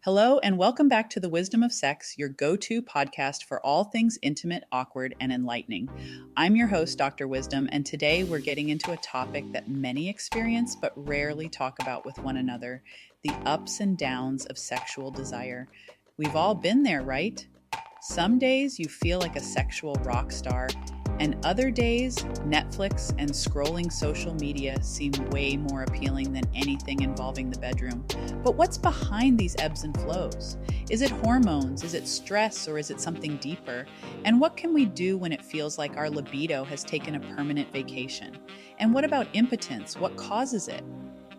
Hello, and welcome back to The Wisdom of Sex, your go to podcast for all things intimate, awkward, and enlightening. I'm your host, Dr. Wisdom, and today we're getting into a topic that many experience but rarely talk about with one another: the ups and downs of sexual desire. We've all been there, right? Some days you feel like a sexual rock star, and other days, Netflix and scrolling social media seem way more appealing than anything involving the bedroom. But what's behind these ebbs and flows? Is it hormones? Is it stress? Or is it something deeper? And what can we do when it feels like our libido has taken a permanent vacation? And what about impotence? What causes it?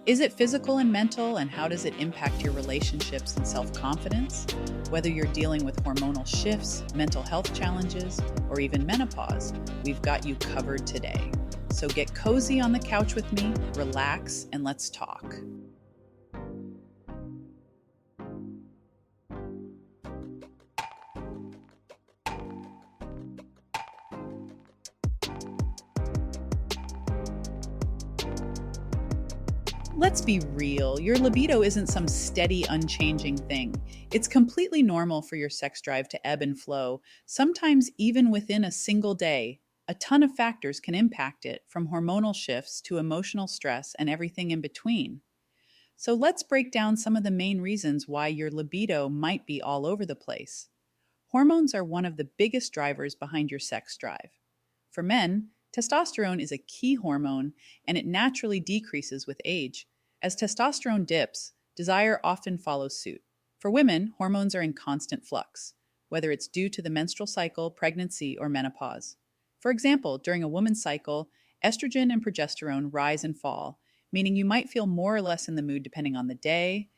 Is it physical and mental, and how does it impact your relationships and self-confidence? Whether you're dealing with hormonal shifts, mental health challenges, or even menopause, we've got you covered today. So get cozy on the couch with me, relax, and let's talk. Let's be real, your libido isn't some steady, unchanging thing. It's completely normal for your sex drive to ebb and flow, sometimes even within a single day. A ton of factors can impact it, from hormonal shifts to emotional stress and everything in between. So let's break down some of the main reasons why your libido might be all over the place. Hormones are one of the biggest drivers behind your sex drive. For men, testosterone is a key hormone, and it naturally decreases with age. As testosterone dips, desire often follows suit. For women, hormones are in constant flux, whether it's due to the menstrual cycle, pregnancy, or menopause. For example, during a woman's cycle, estrogen and progesterone rise and fall, meaning you might feel more or less in the mood depending on the day.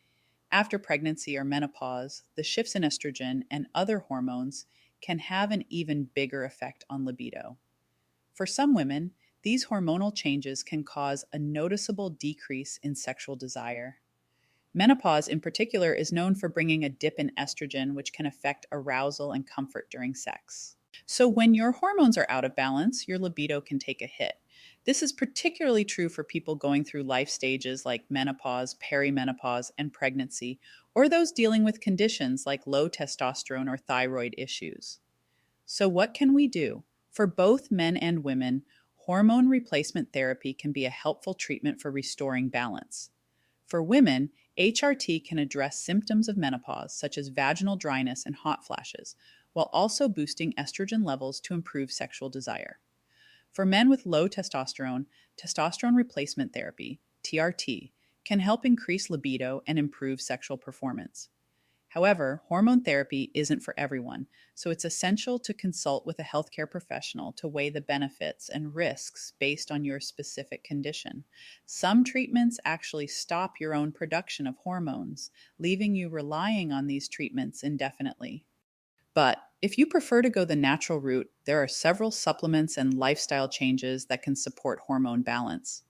After pregnancy or menopause, the shifts in estrogen and other hormones can have an even bigger effect on libido. For some women, these hormonal changes can cause a noticeable decrease in sexual desire. Menopause, in particular, is known for bringing a dip in estrogen, which can affect arousal and comfort during sex. So, when your hormones are out of balance, your libido can take a hit. This is particularly true for people going through life stages like menopause, perimenopause, and pregnancy, or those dealing with conditions like low testosterone or thyroid issues. So, what can we do? For both men and women, hormone replacement therapy can be a helpful treatment for restoring balance. For women, HRT can address symptoms of menopause, such as vaginal dryness and hot flashes, while also boosting estrogen levels to improve sexual desire. For men with low testosterone, testosterone replacement therapy, TRT, can help increase libido and improve sexual performance. However, hormone therapy isn't for everyone, so it's essential to consult with a healthcare professional to weigh the benefits and risks based on your specific condition. Some treatments actually stop your own production of hormones, leaving you relying on these treatments indefinitely. But if you prefer to go the natural route, there are several supplements and lifestyle changes that can support hormone balance.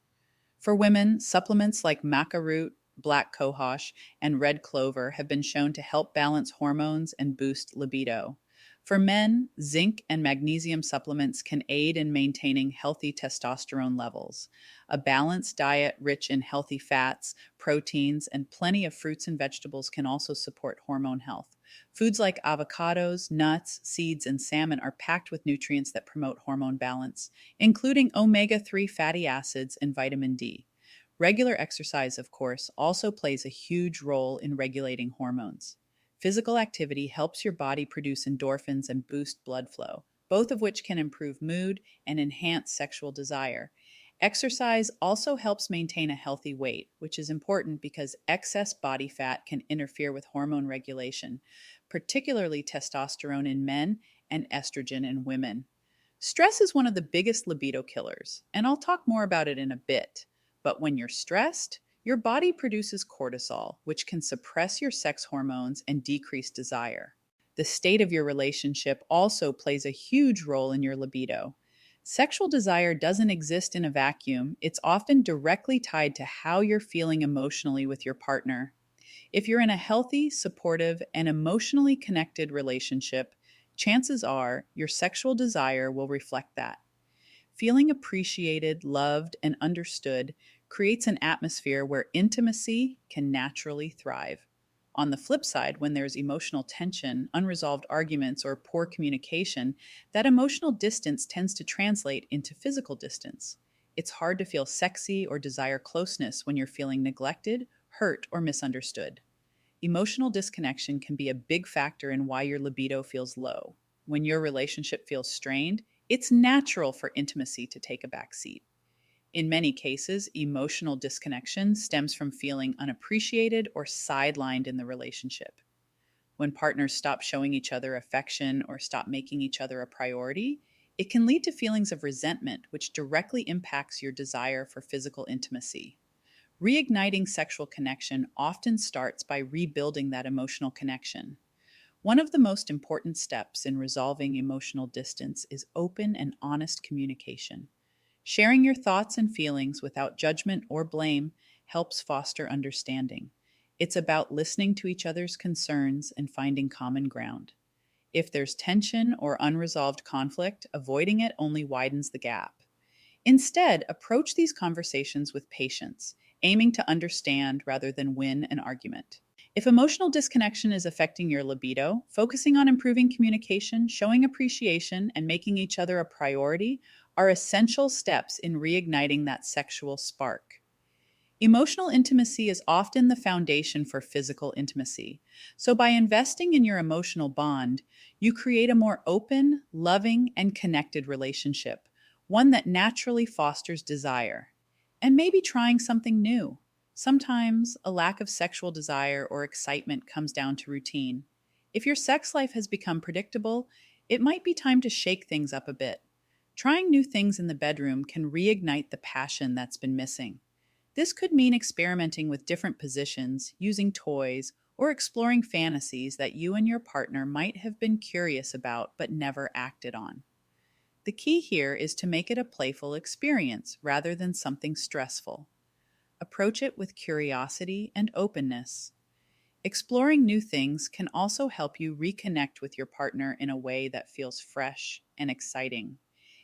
For women, supplements like maca root, black cohosh, and red clover have been shown to help balance hormones and boost libido. For men, zinc and magnesium supplements can aid in maintaining healthy testosterone levels. A balanced diet rich in healthy fats, proteins, and plenty of fruits and vegetables can also support hormone health. Foods like avocados, nuts, seeds, and salmon are packed with nutrients that promote hormone balance, including omega-3 fatty acids and vitamin D. Regular exercise, of course, also plays a huge role in regulating hormones. Physical activity helps your body produce endorphins and boost blood flow, both of which can improve mood and enhance sexual desire. Exercise also helps maintain a healthy weight, which is important because excess body fat can interfere with hormone regulation, particularly testosterone in men and estrogen in women. Stress is one of the biggest libido killers, and I'll talk more about it in a bit. But when you're stressed, your body produces cortisol, which can suppress your sex hormones and decrease desire. The state of your relationship also plays a huge role in your libido. Sexual desire doesn't exist in a vacuum. It's often directly tied to how you're feeling emotionally with your partner. If you're in a healthy, supportive, and emotionally connected relationship, chances are your sexual desire will reflect that. Feeling appreciated, loved, and understood creates an atmosphere where intimacy can naturally thrive. On the flip side, when there's emotional tension, unresolved arguments, or poor communication, that emotional distance tends to translate into physical distance. It's hard to feel sexy or desire closeness when you're feeling neglected, hurt, or misunderstood. Emotional disconnection can be a big factor in why your libido feels low. When your relationship feels strained, it's natural for intimacy to take a back seat. In many cases, emotional disconnection stems from feeling unappreciated or sidelined in the relationship. When partners stop showing each other affection or stop making each other a priority, it can lead to feelings of resentment, which directly impacts your desire for physical intimacy. Reigniting sexual connection often starts by rebuilding that emotional connection. One of the most important steps in resolving emotional distance is open and honest communication. Sharing your thoughts and feelings without judgment or blame helps foster understanding. It's about listening to each other's concerns and finding common ground. If there's tension or unresolved conflict, avoiding it only widens the gap. Instead, approach these conversations with patience, aiming to understand rather than win an argument. If emotional disconnection is affecting your libido, focusing on improving communication, showing appreciation, and making each other a priority are essential steps in reigniting that sexual spark. Emotional intimacy is often the foundation for physical intimacy. So, by investing in your emotional bond, you create a more open, loving, and connected relationship, one that naturally fosters desire. And maybe trying something new. Sometimes a lack of sexual desire or excitement comes down to routine. If your sex life has become predictable, it might be time to shake things up a bit. Trying new things in the bedroom can reignite the passion that's been missing. This could mean experimenting with different positions, using toys, or exploring fantasies that you and your partner might have been curious about but never acted on. The key here is to make it a playful experience rather than something stressful. Approach it with curiosity and openness. Exploring new things can also help you reconnect with your partner in a way that feels fresh and exciting.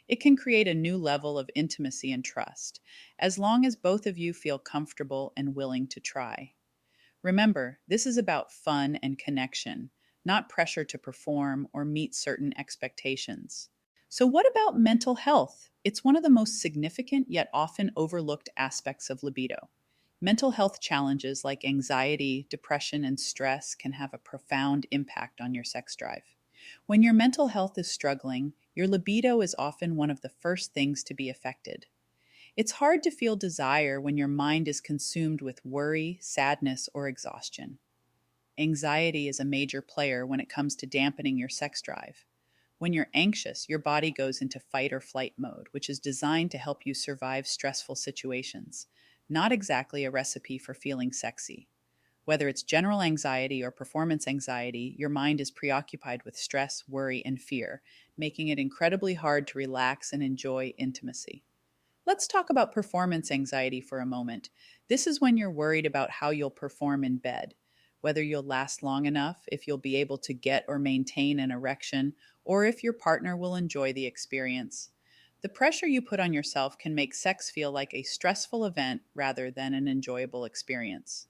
It can create a new level of intimacy and trust, as long as both of you feel comfortable and willing to try. Remember, this is about fun and connection, not pressure to perform or meet certain expectations. So, what about mental health? It's one of the most significant yet often overlooked aspects of libido. Mental health challenges like anxiety, depression, and stress can have a profound impact on your sex drive. When your mental health is struggling, your libido is often one of the first things to be affected. It's hard to feel desire when your mind is consumed with worry, sadness, or exhaustion. Anxiety is a major player when it comes to dampening your sex drive. When you're anxious, your body goes into fight or flight mode, which is designed to help you survive stressful situations, not exactly a recipe for feeling sexy. Whether it's general anxiety or performance anxiety, your mind is preoccupied with stress, worry, and fear, making it incredibly hard to relax and enjoy intimacy. Let's talk about performance anxiety for a moment. This is when you're worried about how you'll perform in bed, whether you'll last long enough, if you'll be able to get or maintain an erection, or if your partner will enjoy the experience. The pressure you put on yourself can make sex feel like a stressful event rather than an enjoyable experience.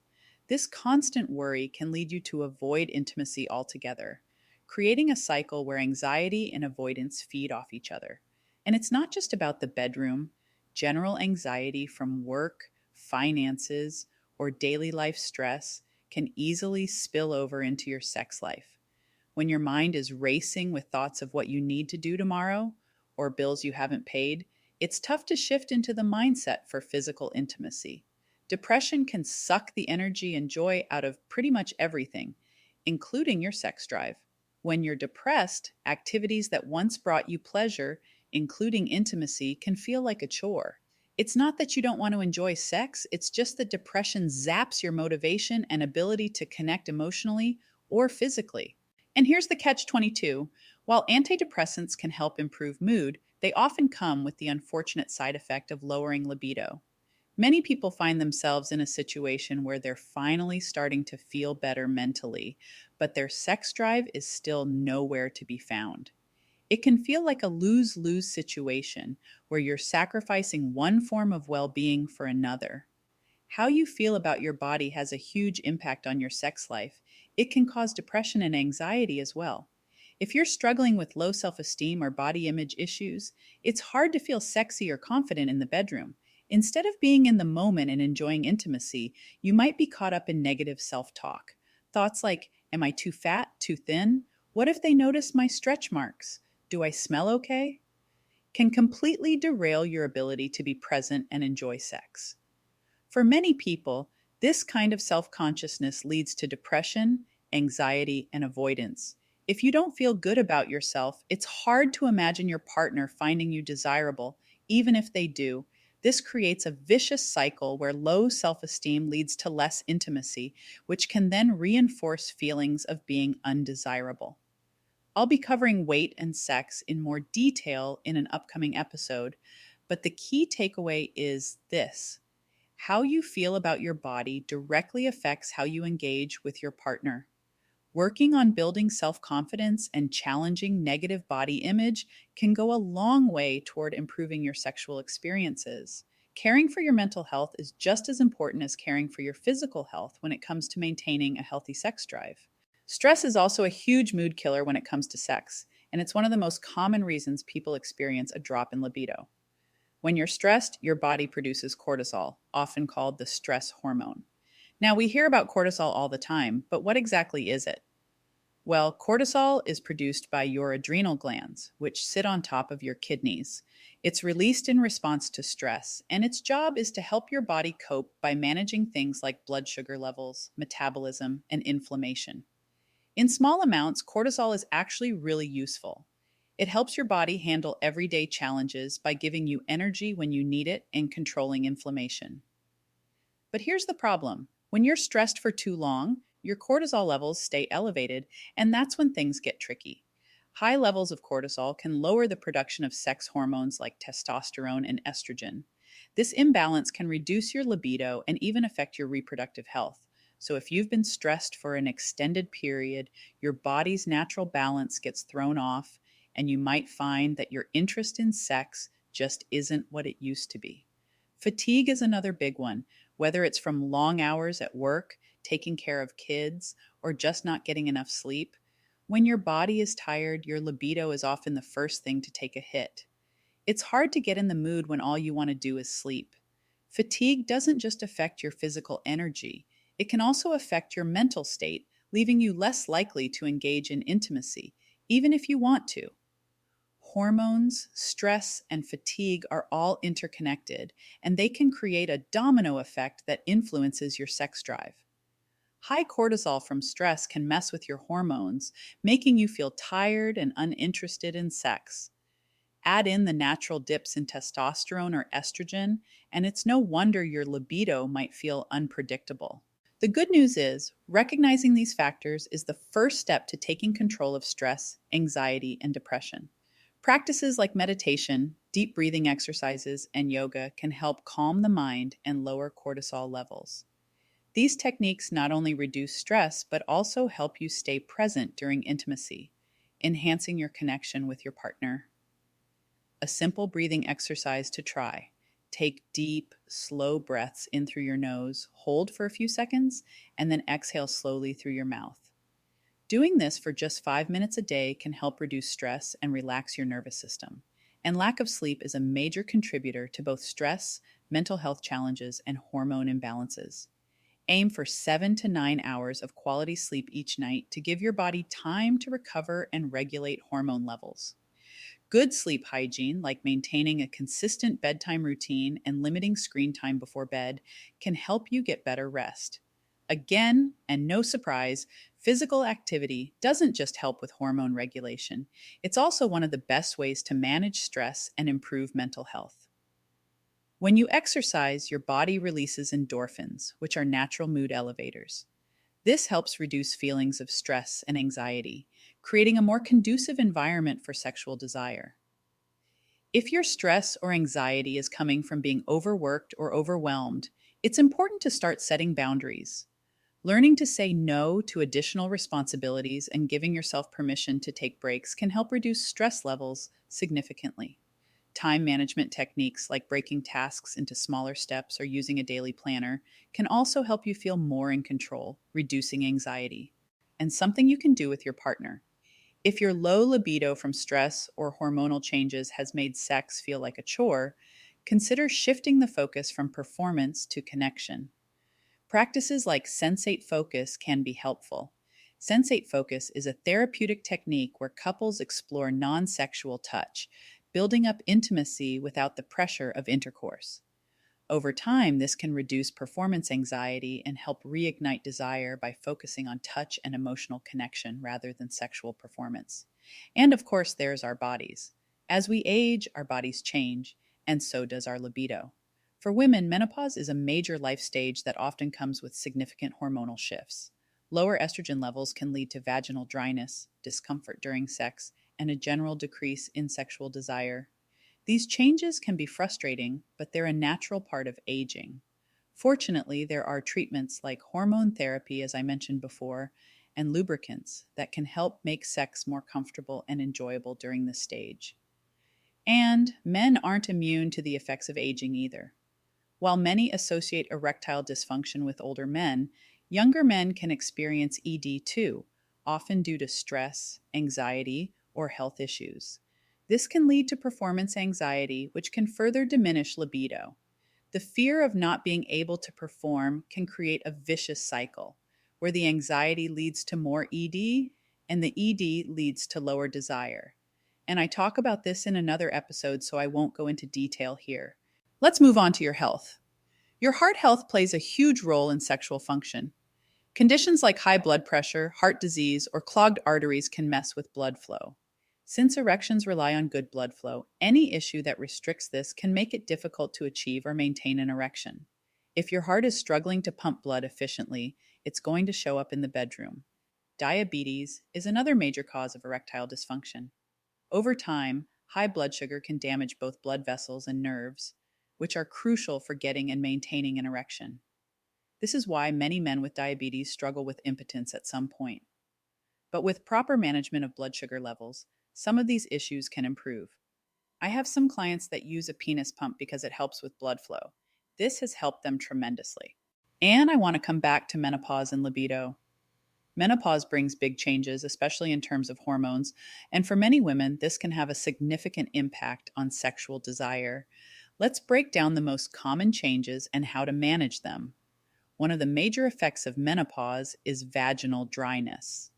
This constant worry can lead you to avoid intimacy altogether, creating a cycle where anxiety and avoidance feed off each other. And it's not just about the bedroom. General anxiety from work, finances, or daily life stress can easily spill over into your sex life. When your mind is racing with thoughts of what you need to do tomorrow or bills you haven't paid, it's tough to shift into the mindset for physical intimacy. Depression can suck the energy and joy out of pretty much everything, including your sex drive. When you're depressed, activities that once brought you pleasure, including intimacy, can feel like a chore. It's not that you don't want to enjoy sex, it's just that depression zaps your motivation and ability to connect emotionally or physically. And here's the catch 22. While antidepressants can help improve mood, they often come with the unfortunate side effect of lowering libido. Many people find themselves in a situation where they're finally starting to feel better mentally, but their sex drive is still nowhere to be found. It can feel like a lose lose situation where you're sacrificing one form of well being for another. How you feel about your body has a huge impact on your sex life, It can cause depression and anxiety as well. If you're struggling with low self esteem or body image issues, it's hard to feel sexy or confident in the bedroom. Instead of being in the moment and enjoying intimacy, you might be caught up in negative self talk. Thoughts like, am I too fat, too thin? What if they notice my stretch marks? Do I smell okay? Can completely derail your ability to be present and enjoy sex. For many people, this kind of self consciousness leads to depression, anxiety, and avoidance. If you don't feel good about yourself, it's hard to imagine your partner finding you desirable, even if they do. This creates a vicious cycle where low self esteem leads to less intimacy, which can then reinforce feelings of being undesirable. I'll be covering weight and sex in more detail in an upcoming episode, but the key takeaway is this: how you feel about your body directly affects how you engage with your partner. Working on building self confidence and challenging negative body image can go a long way toward improving your sexual experiences. Caring for your mental health is just as important as caring for your physical health when it comes to maintaining a healthy sex drive. Stress is also a huge mood killer when it comes to sex, and it's one of the most common reasons people experience a drop in libido. When you're stressed, your body produces cortisol, often called the stress hormone. Now, we hear about cortisol all the time, but what exactly is it? Well, cortisol is produced by your adrenal glands, which sit on top of your kidneys. It's released in response to stress, and its job is to help your body cope by managing things like blood sugar levels, metabolism, and inflammation. In small amounts, cortisol is actually really useful. It helps your body handle everyday challenges by giving you energy when you need it and controlling inflammation. But here's the problem: when you're stressed for too long, your cortisol levels stay elevated, and that's when things get tricky. High levels of cortisol can lower the production of sex hormones like testosterone and estrogen. This imbalance can reduce your libido and even affect your reproductive health. So, if you've been stressed for an extended period, your body's natural balance gets thrown off, and you might find that your interest in sex just isn't what it used to be. Fatigue is another big one, whether it's from long hours at work, taking care of kids, or just not getting enough sleep. When your body is tired, your libido is often the first thing to take a hit. It's hard to get in the mood when all you want to do is sleep. Fatigue doesn't just affect your physical energy, it can also affect your mental state, leaving you less likely to engage in intimacy, even if you want to. Hormones, stress, and fatigue are all interconnected, and they can create a domino effect that influences your sex drive. High cortisol from stress can mess with your hormones, making you feel tired and uninterested in sex. Add in the natural dips in testosterone or estrogen, and it's no wonder your libido might feel unpredictable. The good news is, recognizing these factors is the first step to taking control of stress, anxiety, and depression. Practices like meditation, deep breathing exercises, and yoga can help calm the mind and lower cortisol levels. These techniques not only reduce stress, but also help you stay present during intimacy, enhancing your connection with your partner. A simple breathing exercise to try: take deep, slow breaths in through your nose, hold for a few seconds, and then exhale slowly through your mouth. Doing this for just 5 minutes a day can help reduce stress and relax your nervous system. And lack of sleep is a major contributor to both stress, mental health challenges, and hormone imbalances. Aim for 7 to 9 hours of quality sleep each night to give your body time to recover and regulate hormone levels. Good sleep hygiene, like maintaining a consistent bedtime routine and limiting screen time before bed, can help you get better rest. Again, and no surprise, physical activity doesn't just help with hormone regulation. It's also one of the best ways to manage stress and improve mental health. When you exercise, your body releases endorphins, which are natural mood elevators. This helps reduce feelings of stress and anxiety, creating a more conducive environment for sexual desire. If your stress or anxiety is coming from being overworked or overwhelmed, it's important to start setting boundaries. Learning to say no to additional responsibilities and giving yourself permission to take breaks can help reduce stress levels significantly. Time management techniques like breaking tasks into smaller steps or using a daily planner can also help you feel more in control, reducing anxiety. and something you can do with your partner. If your low libido from stress or hormonal changes has made sex feel like a chore, consider shifting the focus from performance to connection. Practices like sensate focus can be helpful. Sensate focus is a therapeutic technique where couples explore non sexual touch, building up intimacy without the pressure of intercourse. Over time, this can reduce performance anxiety and help reignite desire by focusing on touch and emotional connection rather than sexual performance. And of course, there's our bodies. As we age, our bodies change, and so does our libido. For women, menopause is a major life stage that often comes with significant hormonal shifts. Lower estrogen levels can lead to vaginal dryness, discomfort during sex, and a general decrease in sexual desire. These changes can be frustrating, but they're a natural part of aging. Fortunately, there are treatments like hormone therapy, as I mentioned before, and lubricants that can help make sex more comfortable and enjoyable during this stage. And men aren't immune to the effects of aging either. While many associate erectile dysfunction with older men, younger men can experience ED too, often due to stress, anxiety, or health issues. This can lead to performance anxiety, which can further diminish libido. The fear of not being able to perform can create a vicious cycle, where the anxiety leads to more ED and the ED leads to lower desire. And I talk about this in another episode, so I won't go into detail here. Let's move on to your health. Your heart health plays a huge role in sexual function. Conditions like high blood pressure, heart disease, or clogged arteries can mess with blood flow. Since erections rely on good blood flow, any issue that restricts this can make it difficult to achieve or maintain an erection. If your heart is struggling to pump blood efficiently, it's going to show up in the bedroom. Diabetes is another major cause of erectile dysfunction. Over time, high blood sugar can damage both blood vessels and nerves, which are crucial for getting and maintaining an erection. This is why many men with diabetes struggle with impotence at some point. But with proper management of blood sugar levels, some of these issues can improve. I have some clients that use a penis pump because it helps with blood flow. This has helped them tremendously. And I want to come back to menopause and libido. Menopause brings big changes, especially in terms of hormones, and for many women, this can have a significant impact on sexual desire. Let's break down the most common changes and how to manage them. One of the major effects of menopause is vaginal dryness.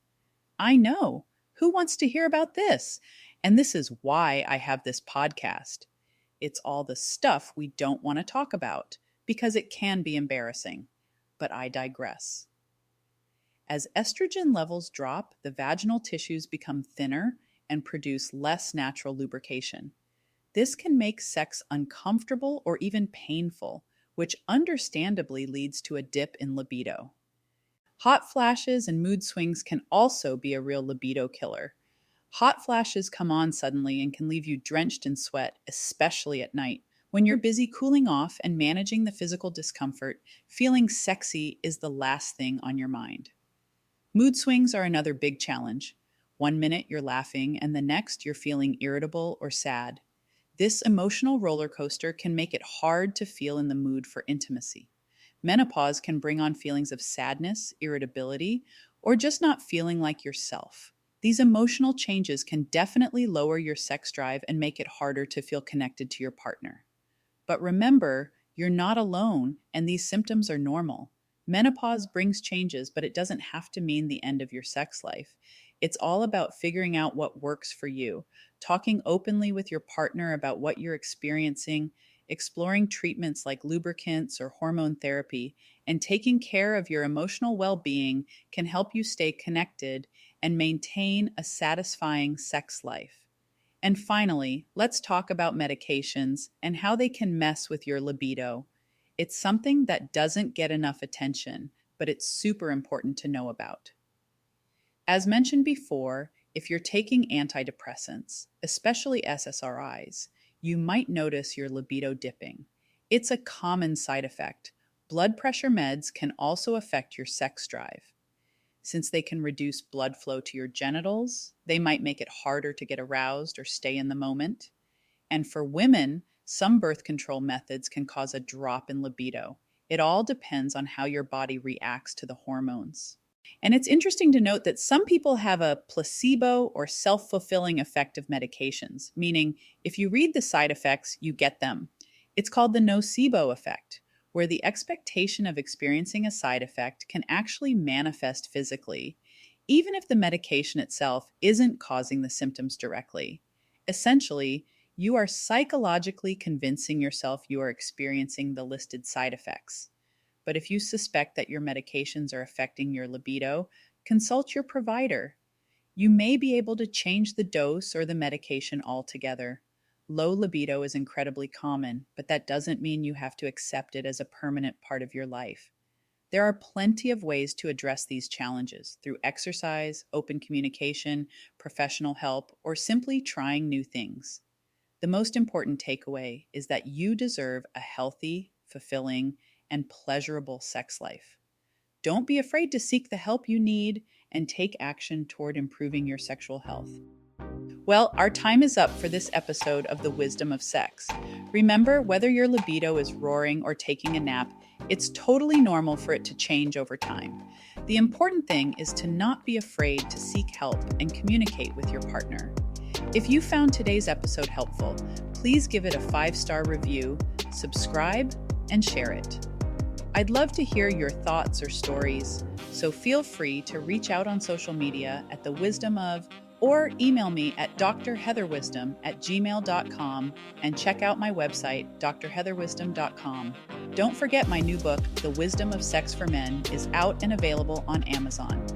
I know. Who wants to hear about this? And this is why I have this podcast. It's all the stuff we don't want to talk about because it can be embarrassing. But I digress. As estrogen levels drop, the vaginal tissues become thinner and produce less natural lubrication. This can make sex uncomfortable or even painful, which understandably leads to a dip in libido. Hot flashes and mood swings can also be a real libido killer. Hot flashes come on suddenly and can leave you drenched in sweat, especially at night. When you're busy cooling off and managing the physical discomfort, feeling sexy is the last thing on your mind. Mood swings are another big challenge. One minute you're laughing and the next you're feeling irritable or sad. This emotional roller coaster can make it hard to feel in the mood for intimacy. Menopause can bring on feelings of sadness, irritability, or just not feeling like yourself. These emotional changes can definitely lower your sex drive and make it harder to feel connected to your partner. But remember, you're not alone, and these symptoms are normal. Menopause brings changes, but it doesn't have to mean the end of your sex life. It's all about figuring out what works for you, talking openly with your partner about what you're experiencing, exploring treatments like lubricants or hormone therapy, and taking care of your emotional well-being can help you stay connected and maintain a satisfying sex life. And finally, let's talk about medications and how they can mess with your libido. It's something that doesn't get enough attention, but it's super important to know about. As mentioned before, if you're taking antidepressants, especially SSRIs, you might notice your libido dipping. It's a common side effect. Blood pressure meds can also affect your sex drive. Since they can reduce blood flow to your genitals, they might make it harder to get aroused or stay in the moment. And for women, some birth control methods can cause a drop in libido. It all depends on how your body reacts to the hormones. And it's interesting to note that some people have a placebo or self fulfilling effect of medications, meaning if you read the side effects, you get them. It's called the nocebo effect, where the expectation of experiencing a side effect can actually manifest physically, even if the medication itself isn't causing the symptoms directly. Essentially, you are psychologically convincing yourself you are experiencing the listed side effects. But if you suspect that your medications are affecting your libido, consult your provider. You may be able to change the dose or the medication altogether. Low libido is incredibly common, but that doesn't mean you have to accept it as a permanent part of your life. There are plenty of ways to address these challenges through exercise, open communication, professional help, or simply trying new things. The most important takeaway is that you deserve a healthy, fulfilling, and pleasurable sex life. Don't be afraid to seek the help you need and take action toward improving your sexual health. Well, our time is up for this episode of The Wisdom of Sex. Remember, whether your libido is roaring or taking a nap, it's totally normal for it to change over time. The important thing is to not be afraid to seek help and communicate with your partner. If you found today's episode helpful, please give it a 5-star review, subscribe, and share it. I'd love to hear your thoughts or stories, so feel free to reach out on social media at The Wisdom of, or email me at drheatherwisdom@gmail.com and check out my website, drheatherwisdom.com. Don't forget my new book, The Wisdom of Sex for Men, is out and available on Amazon.